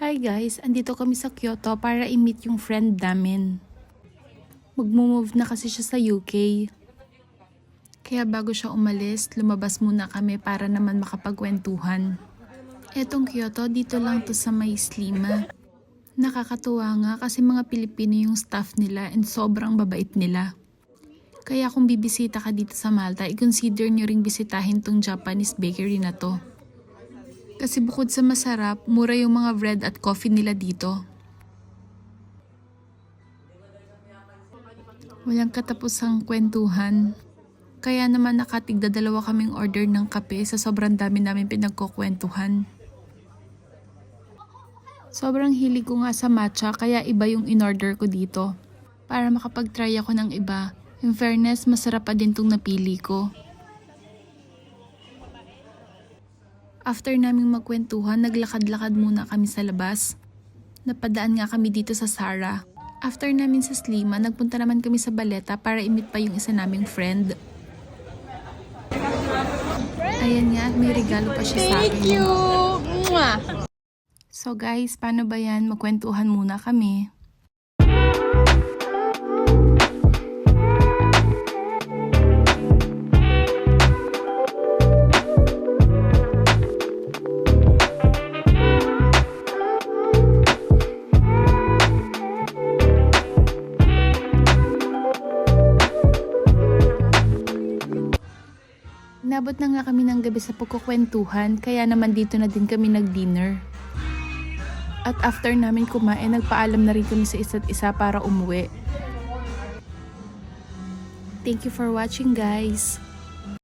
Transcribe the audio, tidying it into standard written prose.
Hi guys, andito kami sa Kyoto para i-meet yung friend namin. Magmo-move na kasi siya sa UK. Kaya bago siya umalis, lumabas muna kami para naman makapagkwentuhan. Etong Kyoto, dito lang to sa may Slima. Nakakatuwa nga kasi mga Pilipino yung staff nila and sobrang babait nila. Kaya kung bibisita ka dito sa Malta, i-consider nyo ring bisitahin tong Japanese bakery na to. Kasi bukod sa masarap, mura yung mga bread at coffee nila dito. Walang katapusang kwentuhan. Kaya naman nakatigdadalawa kaming order ng kape sa sobrang dami namin pinagkukwentuhan. Sobrang hilig ko nga sa matcha kaya iba yung in-order ko dito. Para makapag-try ako ng iba. In fairness, masarap pa din tong napili ko. After naming magkwentuhan, naglakad-lakad muna kami sa labas. Napadaan nga kami dito sa Zara. After namin sa Slima, nagpunta naman kami sa Baleta para i-meet pa yung isa naming friend. Ayan nga, may regalo pa siya sa akin. Thank you! Mwah! So guys, paano ba yan? Magkwentuhan muna kami. Nabot na nga kami ng gabi sa pagkukwentuhan, kaya naman dito na din kami nag-dinner. At after namin kumain, nagpaalam na rin kami sa isa't isa para umuwi. Thank you for watching guys!